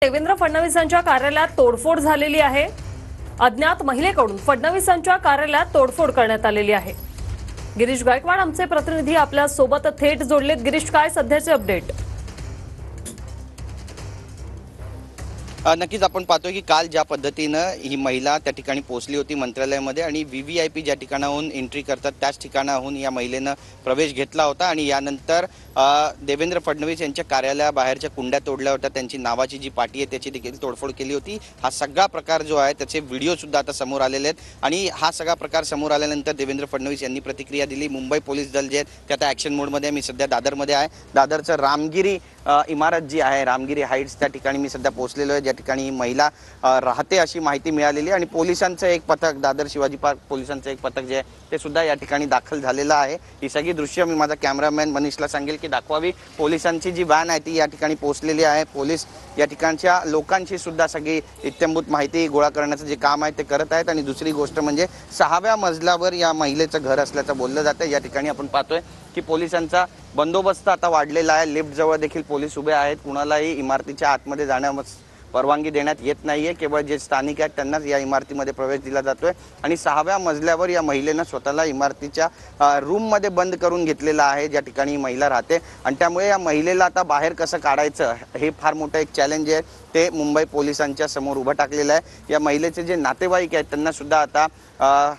देवेंद्र फडणवीसांच्या कार्यालयात तोडफोड झालेली आहे। अज्ञात महिलेकडून फडणवीसांच्या कार्यालयात तोडफोड करण्यात आलेली आहे। गिरीश गायकवाड आमचे प्रतिनिधी आपल्या सोबत थेट जोडलेत। गिरीश, काय सध्याचे अपडेट? नक्कीच आपण पाहतोय की काल ज्या पद्धतीनं ही महिला त्या ठिकाणी पोहोचली होती मंत्रालयामध्ये आणि व्हीव्हीआयपी ज्या ठिकाणाहून एंट्री करतात त्याच ठिकाणाहून या महिलेनं प्रवेश घेतला होता आणि यानंतर देवेंद्र फडणवीस यांच्या कार्यालयाबाहेरच्या कुंड्या तोडल्या होत्या, त्यांची नावाची जी पाटी आहे त्याची देखील तोडफोड केली होती। हा सगळा प्रकार जो आहे त्याचे व्हिडिओ सुद्धा आता समोर आलेले आहेत आणि हा सगळा प्रकार समोर आल्यानंतर देवेंद्र फडणवीस यांनी प्रतिक्रिया दिली। मुंबई पोलीस दल जे आहेत ते आता ॲक्शन मोडमध्ये, मी सध्या दादरमध्ये आहे। दादरचं रामगिरी इमारत जी आहे, रामगिरी हाईट्स, त्या ठिकाणी मी सध्या पोहोचलेलो आहे, ज्या ठिकाणी ही महिला राहते अशी माहिती मिळालेली आणि पोलिसांचं एक पथक, दादर शिवाजी पार्क पोलिसांचं एक पथक जे आहे ते सुद्धा या ठिकाणी दाखल झालेलं आहे। ही सगळी दृश्य मी माझा कॅमेरामॅन मनीषला सांगेल की दाखवावी। पोलिसांची जी व्हॅन आहे ती या ठिकाणी पोहोचलेली आहे। पोलीस या ठिकाणच्या लोकांची सुद्धा सगळी इत्थंभूत माहिती गोळा करण्याचं जे काम आहे ते करत आहेत आणि दुसरी गोष्ट म्हणजे 6व्या मजल्यावर या महिलेचं घर असल्याचं बोललं जातं। या ठिकाणी आपण पाहतोय की पोलिसांचा बंदोबस्त आता वाढलेला आहे। लिफ्ट जवळ देखील पोलीस उभे आहेत। कुणालाही इमारतीच्या आतमध्ये जाण्यास परवानगी देण्यात येत नाहीये, केवळ जे स्थानिक आहेत त्यांनाच या इमारतीमध्ये प्रवेश दिला जातोय आणि 6व्या मजल्यावर या महिलेनं स्वतःला इमारतीच्या रूममध्ये बंद करून घेतलेला आहे, ज्या ठिकाणी ही महिला राहते आणि त्यामुळे या महिलेला आता बाहेर कसं काढायचं हे फार मोठं एक चॅलेंज आहे, ते मुंबई पोलिसांच्या समोर उभं टाकलेलं आहे। या महिलेचे जे नातेवाईक आहेत त्यांना सुद्धा आता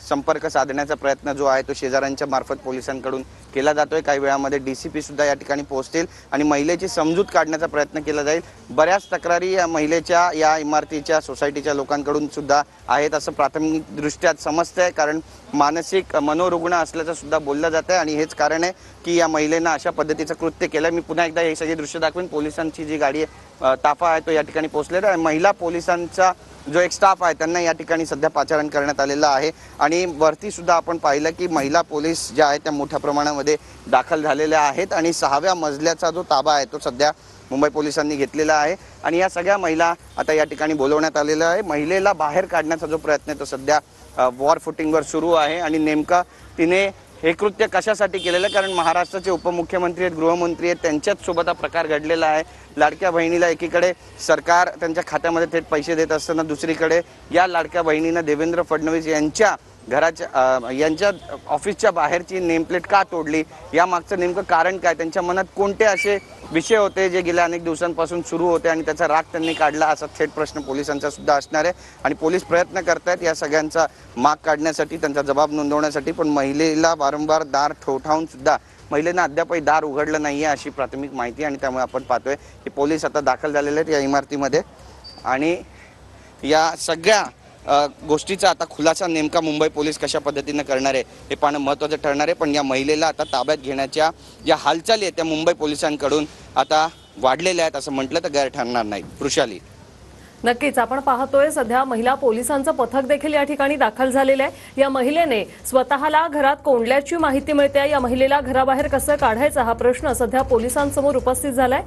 संपर्क साधण्याचा प्रयत्न जो आहे तो शेजाऱ्यांच्या मार्फत पोलिसांकडून केला जातोय। काही वेळामध्ये डीसीपी सुद्धा या ठिकाणी पोहोचतील आणि महिलेची समजूत काढण्याचा प्रयत्न केला जाईल। बऱ्याच तक्रारी या महिलेच्या, या इमारतीच्या, सोसायटीच्या लोकांकडून सुद्धा आहेत असं प्राथमिकदृष्ट्या समजतंय, कारण मानसिक मनोरुग्ण असल्याचं सुद्धा बोललं जातं आणि हेच कारण आहे की या महिलेनं अशा पद्धतीचं कृत्य केलं। मी पुन्हा एकदा हे सगळे दृश्य दाखवेन। पोलिसांची जी गाडी आहे, ताफा आहे, तो या ठिकाणी पोहोचलेला आहे। महिला पोलिसांचा जो एक स्टाफ आहे त्यांना या ठिकाणी सध्या पाचारण करण्यात आलेलं आहे आणि वरती सुद्धा आपण पाहिलं की महिला पोलीस ज्या आहेत त्या मोठ्या प्रमाणामध्ये दाखल झालेल्या आहेत आणि 6व्या मजल्याचा जो ताबा आहे तो सध्या मुंबई पोलिसांनी घेतलेला आहे आणि या सगळ्या महिला आता या ठिकाणी बोलवण्यात आलेला आहे। महिलेला बाहेर काढण्याचा जो प्रयत्न आहे तो सध्या वॉर फुटिंगवर सुरू आहे आणि नेमका तिने हे कृत्य कशासाठी केलेलं आहे, कारण महाराष्ट्राचे उपमुख्यमंत्री आहेत, गृहमंत्री आहेत, त्यांच्याच सोबत हा प्रकार घडलेला आहे। लाडक्या बहिणीला एकीकडे सरकार त्यांच्या खात्यामध्ये थेट पैसे देत असताना दुसरीकडे या लाडक्या बहिणीनं देवेंद्र फडणवीस यांच्या घराच्या, यांच्या ऑफिसच्या बाहेरची नेमप्लेट का तोडली, या मागचं नेमकं कारण काय, त्यांच्या मनात कोणते असे विषय होते जे गेल्या अनेक दिवसांपासून सुरू होते आणि त्याचा राग त्यांनी काढला, असा थेट प्रश्न पोलिसांचा सुद्धा असणार आहे आणि पोलीस प्रयत्न करतायत या सगळ्यांचा माग काढण्यासाठी, त्यांचा जबाब नोंदवण्यासाठी, पण महिलेला वारंवार दार ठोठावून सुद्धा महिलेनं अद्यापही दार उघडलं नाहीये अशी प्राथमिक माहिती आणि त्यामुळे आपण पाहतोय की पोलीस आता दाखल झालेले आहेत या इमारतीमध्ये आणि या सगळ्या गोष्टीचा आता खुलासा नेमका मुंबई पोलीस कशा पद्धतीने करणार आहे हे पाहणं महत्त्वाचं ठरणार आहे। पण या महिलेला आता ताब्यात घेण्याच्या ज्या हालचाली आहेत त्या मुंबई पोलिसांकडून आता वाढलेल्या आहेत असं म्हटलं तर गैर ठरणार नाही। वृषाली, नक्कीच आपण पाहतोय सध्या महिला पोलिसांचं पथक देखील या ठिकाणी दाखल झालेलं आहे। या महिलेने स्वतःला घरात कोंडल्याची माहिती मिळते। या महिलेला घराबाहेर कसं काढायचं हा प्रश्न सध्या पोलिसांसमोर उपस्थित झालाय।